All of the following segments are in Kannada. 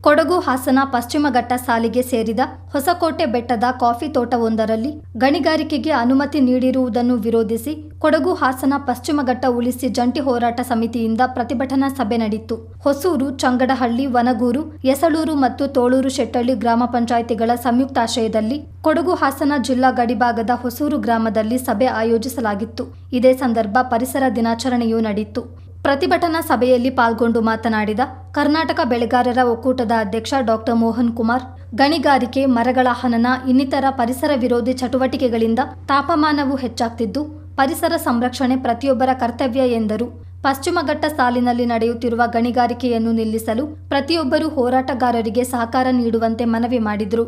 ಕೊಡಗು ಹಾಸನ ಪಶ್ಚಿಮ ಘಟ್ಟ ಸಾಲಿಗೆ ಸೇರಿದ ಹೊಸಕೋಟೆ ಬೆಟ್ಟದ ಕಾಫಿ ತೋಟವೊಂದರಲ್ಲಿ ಗಣಿಗಾರಿಕೆಗೆ ಅನುಮತಿ ನೀಡಿರುವುದನ್ನು ವಿರೋಧಿಸಿ ಕೊಡಗು ಹಾಸನ ಪಶ್ಚಿಮ ಘಟ್ಟ ಉಳಿಸಿ ಜಂಟಿ ಹೋರಾಟ ಸಮಿತಿಯಿಂದ ಪ್ರತಿಭಟನಾ ಸಭೆ ನಡೆಯಿತು. ಹೊಸೂರು, ಚಂಗಡಹಳ್ಳಿ, ವನಗೂರು, ಯಸಳೂರು ಮತ್ತು ತೋಳೂರು ಶೆಟ್ಟಳ್ಳಿ ಗ್ರಾಮ ಪಂಚಾಯಿತಿಗಳ ಸಂಯುಕ್ತಾಶ್ರಯದಲ್ಲಿ ಕೊಡಗು ಹಾಸನ ಜಿಲ್ಲಾ ಗಡಿಭಾಗದ ಹೊಸೂರು ಗ್ರಾಮದಲ್ಲಿ ಸಭೆ ಆಯೋಜಿಸಲಾಗಿತ್ತು. ಇದೇ ಸಂದರ್ಭ ಪರಿಸರ ದಿನಾಚರಣೆಯೂ ನಡೆಯಿತು. ಪ್ರತಿಭಟನಾ ಸಭೆಯಲ್ಲಿ ಪಾಲ್ಗೊಂಡು ಮಾತನಾಡಿದ ಕರ್ನಾಟಕ ಬೆಳೆಗಾರರ ಒಕ್ಕೂಟದ ಅಧ್ಯಕ್ಷ ಡಾಕ್ಟರ್ ಮೋಹನ್ ಕುಮಾರ್, ಗಣಿಗಾರಿಕೆ, ಮರಗಳ ಹನನ ಇನ್ನಿತರ ಪರಿಸರ ವಿರೋಧಿ ಚಟುವಟಿಕೆಗಳಿಂದ ತಾಪಮಾನವು ಹೆಚ್ಚಾಗ್ತಿದ್ದು ಪರಿಸರ ಸಂರಕ್ಷಣೆ ಪ್ರತಿಯೊಬ್ಬರ ಕರ್ತವ್ಯ ಎಂದರು. ಪಶ್ಚಿಮ ಘಟ್ಟ ಸಾಲಿನಲ್ಲಿ ನಡೆಯುತ್ತಿರುವ ಗಣಿಗಾರಿಕೆಯನ್ನು ನಿಲ್ಲಿಸಲು ಪ್ರತಿಯೊಬ್ಬರು ಹೋರಾಟಗಾರರಿಗೆ ಸಹಕಾರ ನೀಡುವಂತೆ ಮನವಿ ಮಾಡಿದರು.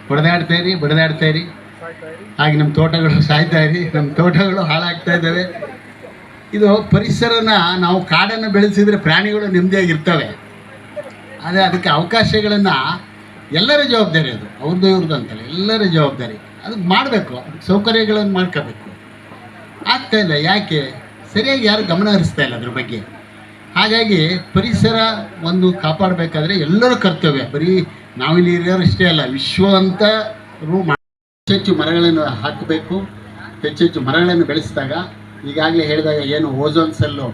ಬಡದಾಡ್ತಾ ಹಾಗೆ ನಮ್ಮ ತೋಟಗಳು ಸಾಯ್ತಾ ಇರಿ, ನಮ್ಮ ತೋಟಗಳು ಹಾಳಾಗ್ತಾ ಇದ್ದಾವೆ. ಇದು ಪರಿಸರನ ನಾವು ಕಾಡನ್ನು ಬೆಳೆಸಿದರೆ ಪ್ರಾಣಿಗಳು ನೆಮ್ಮದಿಯಾಗಿರ್ತವೆ. ಆದರೆ ಅದಕ್ಕೆ ಅವಕಾಶಗಳನ್ನು ಎಲ್ಲರ ಜವಾಬ್ದಾರಿ, ಅದು ಅವ್ರದ್ದು ಇವ್ರದ್ದು ಅಂತಲ್ಲ, ಎಲ್ಲರ ಜವಾಬ್ದಾರಿ. ಅದಕ್ಕೆ ಮಾಡಬೇಕು, ಸೌಕರ್ಯಗಳನ್ನು ಮಾಡ್ಕೋಬೇಕು. ಆಗ್ತಾಯಿಲ್ಲ. ಯಾಕೆ? ಸರಿಯಾಗಿ ಯಾರು ಗಮನ ಹರಿಸ್ತಾ ಇಲ್ಲ ಅದ್ರ ಬಗ್ಗೆ. ಹಾಗಾಗಿ ಪರಿಸರ ಒಂದು ಕಾಪಾಡಬೇಕಾದ್ರೆ ಎಲ್ಲರ ಕರ್ತವ್ಯ. ಬರೀ ನಾವಿಲ್ಲಿ ಇರೋರಷ್ಟೇ ಅಲ್ಲ, ವಿಶ್ವವಂತರು ಹೆಚ್ಚೆಚ್ಚು ಮರಗಳನ್ನು ಹಾಕಬೇಕು. ಹೆಚ್ಚೆಚ್ಚು ಮರಗಳನ್ನು ಬೆಳೆಸಿದಾಗ, ಈಗಾಗಲೇ ಹೇಳಿದಾಗ ಏನು ಓಝೋನ್ ಸೆಲ್ಲು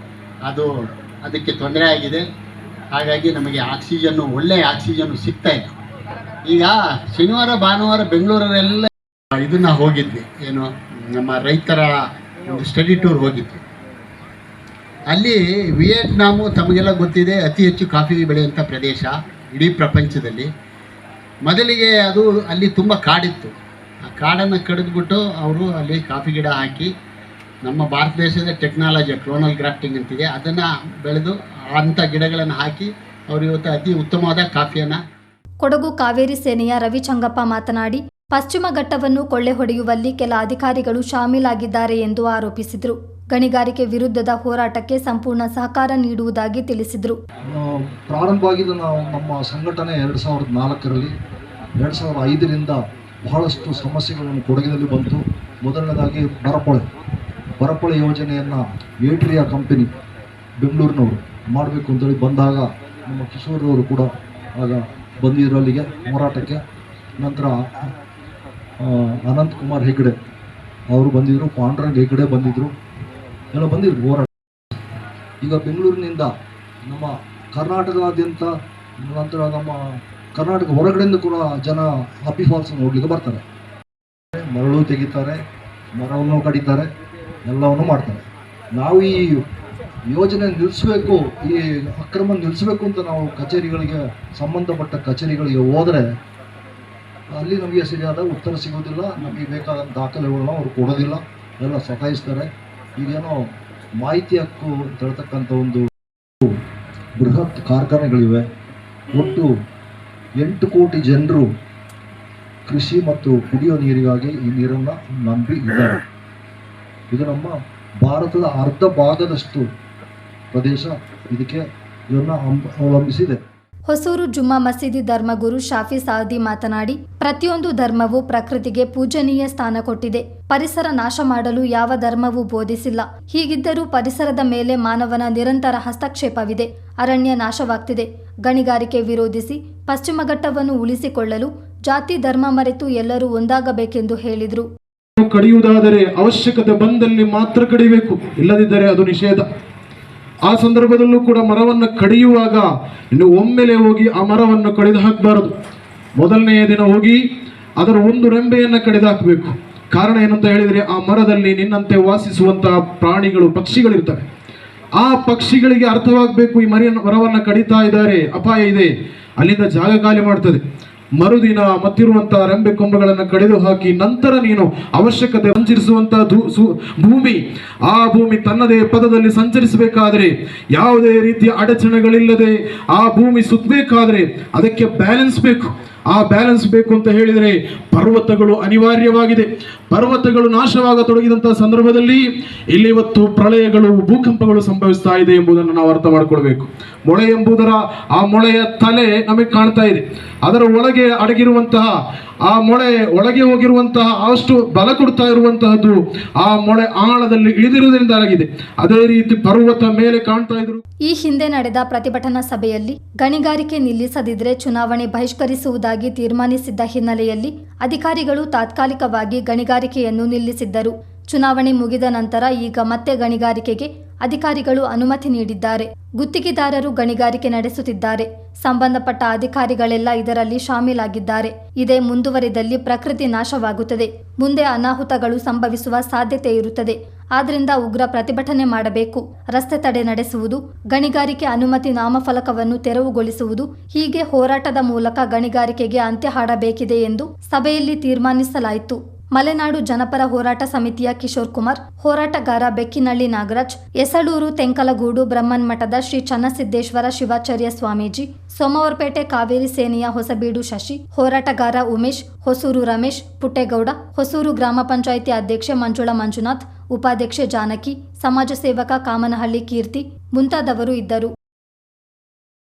ಅದಕ್ಕೆ ತೊಂದರೆ ಆಗಿದೆ. ಹಾಗಾಗಿ ನಮಗೆ ಆಕ್ಸಿಜನ್ನು, ಒಳ್ಳೆಯ ಆಕ್ಸಿಜನ್ನು ಸಿಗ್ತಾ ಇಲ್ಲ. ಈಗ ಶನಿವಾರ ಭಾನುವಾರ ಬೆಂಗಳೂರಲ್ಲೆಲ್ಲ ಇದನ್ನು ಹೋಗಿದ್ವಿ, ಏನು ನಮ್ಮ ರೈತರ ಒಂದು ಸ್ಟಡಿ ಟೂರ್ ಹೋಗಿದ್ವಿ. ಅಲ್ಲಿ ವಿಯೆಟ್ನಾಮು ತಮಗೆಲ್ಲ ಗೊತ್ತಿದೆ, ಅತಿ ಹೆಚ್ಚು ಕಾಫಿ ಬೆಳೆಯುವಂಥ ಪ್ರದೇಶ ಇಡೀ ಪ್ರಪಂಚದಲ್ಲಿ. ಮೊದಲಿಗೆ ಅಲ್ಲಿ ತುಂಬ ಕಾಡಿತ್ತು. ಆ ಕಾಡನ್ನು ಕಡಿದ್ಬಿಟ್ಟು ಅವರು ಅಲ್ಲಿ ಕಾಫಿ ಗಿಡ ಹಾಕಿ, ನಮ್ಮ ಭಾರತ ದೇಶದ ಟೆಕ್ನಾಲಜಿ ಕ್ಲೋನಲ್ ಗ್ರಾಫ್ಟಿಂಗ್ ಅಂತಿದೆ, ಅದನ್ನು ಬೆಳೆದು ಅಂಥ ಗಿಡಗಳನ್ನು ಹಾಕಿ ಅವರು ಇವತ್ತು ಅತಿ ಉತ್ತಮವಾದ ಕಾಫಿಯನ್ನು. ಕೊಡಗು ಕಾವೇರಿ ಸೇನೆಯ ರವಿಚಂಗಪ್ಪ ಮಾತನಾಡಿ, ಪಶ್ಚಿಮ ಘಟ್ಟವನ್ನು ಕೊಳ್ಳೆ ಹೊಡೆಯುವಲ್ಲಿ ಕೆಲ ಅಧಿಕಾರಿಗಳು ಶಾಮೀಲಾಗಿದ್ದಾರೆ ಎಂದು ಆರೋಪಿಸಿದರು. ಗಣಿಗಾರಿಕೆ ವಿರುದ್ಧದ ಹೋರಾಟಕ್ಕೆ ಸಂಪೂರ್ಣ ಸಹಕಾರ ನೀಡುವುದಾಗಿ ತಿಳಿಸಿದರು. ಪ್ರಾರಂಭವಾಗಿದ್ದು ನಮ್ಮ ಸಂಘಟನೆ 2004ರಲ್ಲಿ 2005ರಿಂದ ಬಹಳಷ್ಟು ಸಮಸ್ಯೆಗಳನ್ನು ಕೊಡಗಿನಲ್ಲಿ ಬಂತು. ಮೊದಲನೇದಾಗಿ ಬರಪೊಳೆ ಯೋಜನೆಯನ್ನು ಏಟ್ರಿಯಾ ಕಂಪನಿ ಬೆಂಗಳೂರಿನವರು ಮಾಡಬೇಕು ಅಂತೇಳಿ ಬಂದಾಗ ನಮ್ಮ ಕಿಶೋರವರು ಕೂಡ ಆಗ ಬಂದಿದ್ರು ಅಲ್ಲಿಗೆ ಹೋರಾಟಕ್ಕೆ. ನಂತರ ಅನಂತ್ ಕುಮಾರ್ ಹೆಗ್ಡೆ ಅವರು ಬಂದಿದ್ದರು, ಪಾಂಡುರಂಗ್ ಹೆಗ್ಡೆ ಬಂದಿದ್ದರು, ಎಲ್ಲ ಬಂದಿದ್ರು ಹೋರಾಟ. ಈಗ ಬೆಂಗಳೂರಿನಿಂದ ನಮ್ಮ ಕರ್ನಾಟಕದಾದ್ಯಂತ, ನಂತರ ನಮ್ಮ ಕರ್ನಾಟಕ ಹೊರಗಡೆಯಿಂದ ಕೂಡ ಜನ ಹ್ಯಾಪಿ ಫಾಲ್ಸ್ ನೋಡಲಿಕ್ಕೆ ಬರ್ತಾರೆ. ಮರಳು ತೆಗಿತಾರೆ, ಮರವನ್ನು ಕಡಿತಾರೆ, ಎಲ್ಲವನ್ನು ಮಾಡ್ತಾರೆ. ನಾವು ಈ ಯೋಜನೆ ನಿಲ್ಲಿಸಬೇಕು, ಈ ಅಕ್ರಮ ನಿಲ್ಲಿಸಬೇಕು ಅಂತ ನಾವು ಕಚೇರಿಗಳಿಗೆ, ಸಂಬಂಧಪಟ್ಟ ಕಚೇರಿಗಳಿಗೆ ಹೋದರೆ ಅಲ್ಲಿ ನಮಗೆ ಸರಿಯಾದ ಉತ್ತರ ಸಿಗೋದಿಲ್ಲ. ನಮಗೆ ಬೇಕಾದ ದಾಖಲೆಗಳನ್ನ ಅವರು ಕೊಡೋದಿಲ್ಲ, ಎಲ್ಲ ಸತಾಯಿಸ್ತಾರೆ. ಈಗೇನೋ ಮಾಹಿತಿ ಹಕ್ಕು ಅಂತ ಹೇಳ್ತಕ್ಕಂಥ ಒಂದು ಬೃಹತ್ ಕಾರ್ಖಾನೆಗಳಿವೆ. ಒಟ್ಟು 8 ಕೋಟಿ ಜನರು ಕೃಷಿ ಮತ್ತು ಕುಡಿಯೋ ನೀರಿಗಾಗಿ ಈ ನೀರನ್ನು ನಂಬಿ ಇದ್ದಾರೆ. ಇದು ನಮ್ಮ ಭಾರತದ ಅರ್ಧ ಭಾಗದಷ್ಟು ಪ್ರದೇಶ ಇದನ್ನು ಅವಲಂಬಿಸಿದೆ. ಹೊಸೂರು ಜುಮ್ಮಾ ಮಸೀದಿ ಧರ್ಮಗುರು ಶಾಫಿ ಸಾದಿ ಮಾತನಾಡಿ, ಪ್ರತಿಯೊಂದು ಧರ್ಮವೂ ಪ್ರಕೃತಿಗೆ ಪೂಜನೀಯ ಸ್ಥಾನ ಕೊಟ್ಟಿದೆ. ಪರಿಸರ ನಾಶ ಮಾಡಲು ಯಾವ ಧರ್ಮವೂ ಬೋಧಿಸಿಲ್ಲ. ಹೀಗಿದ್ದರೂ ಪರಿಸರದ ಮೇಲೆ ಮಾನವನ ನಿರಂತರ ಹಸ್ತಕ್ಷೇಪವಿದೆ. ಅರಣ್ಯ ನಾಶವಾಗ್ತಿದೆ. ಗಣಿಗಾರಿಕೆ ವಿರೋಧಿಸಿ ಪಶ್ಚಿಮ ಘಟ್ಟವನ್ನು ಉಳಿಸಿಕೊಳ್ಳಲು ಜಾತಿ ಧರ್ಮ ಮರೆತು ಎಲ್ಲರೂ ಒಂದಾಗಬೇಕೆಂದು ಹೇಳಿದರು. ಕಡಿಯುವುದಾದರೆ ಅವಶ್ಯಕತೆ ಬಂದಲ್ಲಿ ಮಾತ್ರ ಕಡಿಬೇಕು, ಇಲ್ಲದಿದ್ದರೆ ಅದು ನಿಷೇಧ. ಆ ಸಂದರ್ಭದಲ್ಲೂ ಕೂಡ ಮರವನ್ನು ಕಡಿಯುವಾಗ ಇನ್ನು ಒಮ್ಮೆಲೆ ಹೋಗಿ ಆ ಮರವನ್ನು ಕಡಿದು ಹಾಕಬಾರದು. ಮೊದಲನೆಯ ದಿನ ಹೋಗಿ ಅದರ ಒಂದು ರೆಂಬೆಯನ್ನು ಕಡಿದು ಹಾಕಬೇಕು. ಕಾರಣ ಏನಂತ ಹೇಳಿದರೆ, ಆ ಮರದಲ್ಲಿ ನಿನ್ನಂತೆ ವಾಸಿಸುವಂತಹ ಪ್ರಾಣಿಗಳು, ಪಕ್ಷಿಗಳಿರ್ತವೆ. ಆ ಪಕ್ಷಿಗಳಿಗೆ ಅರ್ಥವಾಗಬೇಕು, ಈ ಮರವನ್ನು ಕಡಿತಾ ಇದ್ದಾರೆ, ಅಪಾಯ ಇದೆ, ಅಲ್ಲಿಂದ ಜಾಗ ಖಾಲಿ ಮಾಡ್ತದೆ. ಮರುದಿನ ಮತ್ತಿರುವಂತಹ ರೆಂಬೆ ಕೊಂಬೆಗಳನ್ನು ಕಡಿದು ಹಾಕಿ ನಂತರ ನೀನು ಅವಶ್ಯಕತೆ ಸಂಚರಿಸುವಂತಹ ಭೂಮಿ, ಆ ಭೂಮಿ ತನ್ನದೇ ಪದದಲ್ಲಿ ಸಂಚರಿಸಬೇಕಾದ್ರೆ, ಯಾವುದೇ ರೀತಿಯ ಅಡಚಣೆಗಳಿಲ್ಲದೆ ಆ ಭೂಮಿ ಸುತ್ತಬೇಕಾದ್ರೆ ಅದಕ್ಕೆ ಬ್ಯಾಲೆನ್ಸ್ ಬೇಕು. ಆ ಬ್ಯಾಲೆನ್ಸ್ ಬೇಕು ಅಂತ ಹೇಳಿದರೆ ಪರ್ವತಗಳು ಅನಿವಾರ್ಯವಾಗಿದೆ. ಪರ್ವತಗಳು ನಾಶವಾಗತೊಡಗಿದಂತಹ ಸಂದರ್ಭದಲ್ಲಿ ಇಲ್ಲಿ ಇವತ್ತು ಪ್ರಳಯಗಳು, ಭೂಕಂಪಗಳು ಸಂಭವಿಸ್ತಾ ಇದೆ ಎಂಬುದನ್ನು ನಾವು ಅರ್ಥ ಮಾಡಿಕೊಳ್ಬೇಕು. ಮೊಳೆ ಎಂಬುದರ ಆ ಮೊಳೆಯ ತಲೆ ನಮಗೆ ಕಾಣ್ತಾ ಇದೆ. ಅದರ ಒಳಗೆ ಅಡಗಿರುವಂತಹ ಆ ಮೊಳೆ ಒಳಗೆ ಹೋಗಿರುವಂತಹ ಅಷ್ಟು ಬಲ ಕೊಡ್ತಾ ಇರುವಂತಹದ್ದು ಆ ಮೊಳೆ ಆಳದಲ್ಲಿ ಇಳಿದಿರುವುದರಿಂದಾಗಿದೆ. ಅದೇ ರೀತಿ ಪರ್ವತ ಮೇಲೆ ಕಾಣ್ತಾ ಇದ್ರು. ಈ ಹಿಂದೆ ನಡೆದ ಪ್ರತಿಭಟನಾ ಸಭೆಯಲ್ಲಿ ಗಣಿಗಾರಿಕೆ ನಿಲ್ಲಿಸದಿದ್ರೆ ಚುನಾವಣೆ ಬಹಿಷ್ಕರಿಸುವುದಾಗಿ ತೀರ್ಮಾನಿಸಿದ್ದ ಹಿನ್ನೆಲೆಯಲ್ಲಿ ಅಧಿಕಾರಿಗಳು ತಾತ್ಕಾಲಿಕವಾಗಿ ಗಣಿಗಾರಿಕೆಯನ್ನು ನಿಲ್ಲಿಸಿದ್ದರು. ಚುನಾವಣೆ ಮುಗಿದ ನಂತರ ಈಗ ಮತ್ತೆ ಗಣಿಗಾರಿಕೆಗೆ ಅಧಿಕಾರಿಗಳು ಅನುಮತಿ ನೀಡಿದ್ದಾರೆ. ಗುತ್ತಿಗೆದಾರರು ಗಣಿಗಾರಿಕೆ ನಡೆಸುತ್ತಿದ್ದಾರೆ. ಸಂಬಂಧಪಟ್ಟ ಅಧಿಕಾರಿಗಳೆಲ್ಲ ಇದರಲ್ಲಿ ಶಾಮೀಲಾಗಿದ್ದಾರೆ. ಇದೇ ಮುಂದುವರಿದಲ್ಲಿ ಪ್ರಕೃತಿ ನಾಶವಾಗುತ್ತದೆ. ಮುಂದೆ ಅನಾಹುತಗಳು ಸಂಭವಿಸುವ ಸಾಧ್ಯತೆ ಇರುತ್ತದೆ. ಆದ್ರಿಂದ ಉಗ್ರ ಪ್ರತಿಭಟನೆ ಮಾಡಬೇಕು. ರಸ್ತೆ ತಡೆ ನಡೆಸುವುದು, ಗಣಿಗಾರಿಕೆ ಅನುಮತಿ ನಾಮಫಲಕವನ್ನು ತೆರವುಗೊಳಿಸುವುದು, ಹೀಗೆ ಹೋರಾಟದ ಮೂಲಕ ಗಣಿಗಾರಿಕೆಗೆ ಅಂತ್ಯ ಹಾಡಬೇಕಿದೆ ಎಂದು ಸಭೆಯಲ್ಲಿ ತೀರ್ಮಾನಿಸಲಾಯಿತು. ಮಲೆನಾಡು ಜನಪರ ಹೋರಾಟ ಸಮಿತಿಯ ಕಿಶೋರ್ ಕುಮಾರ್, ಹೋರಾಟಗಾರ ಬೆಕ್ಕಿನಳ್ಳಿ ನಾಗರಾಜ್, ಎಸಳೂರು ತೆಂಕಲಗೂಡು ಬ್ರಹ್ಮನ್ಮಠದ ಶ್ರೀ ಚನ್ನಸಿದ್ದೇಶ್ವರ ಶಿವಾಚಾರ್ಯ ಸ್ವಾಮೀಜಿ, ಸೋಮವಾರಪೇಟೆ ಕಾವೇರಿ ಸೇನೆಯ ಹೊಸಬೀಡು ಶಶಿ, ಹೋರಾಟಗಾರ ಉಮೇಶ್, ಹೊಸೂರು ರಮೇಶ್, ಪುಟ್ಟೇಗೌಡ, ಹೊಸೂರು ಗ್ರಾಮ ಪಂಚಾಯಿತಿ ಅಧ್ಯಕ್ಷೆ ಮಂಜುಳಾ ಮಂಜುನಾಥ್, ಉಪಾಧ್ಯಕ್ಷೆ ಜಾನಕಿ, ಸಮಾಜ ಸೇವಕ ಕಾಮನಹಳ್ಳಿ ಕೀರ್ತಿ ಮುಂತಾದವರು ಇದ್ದರು.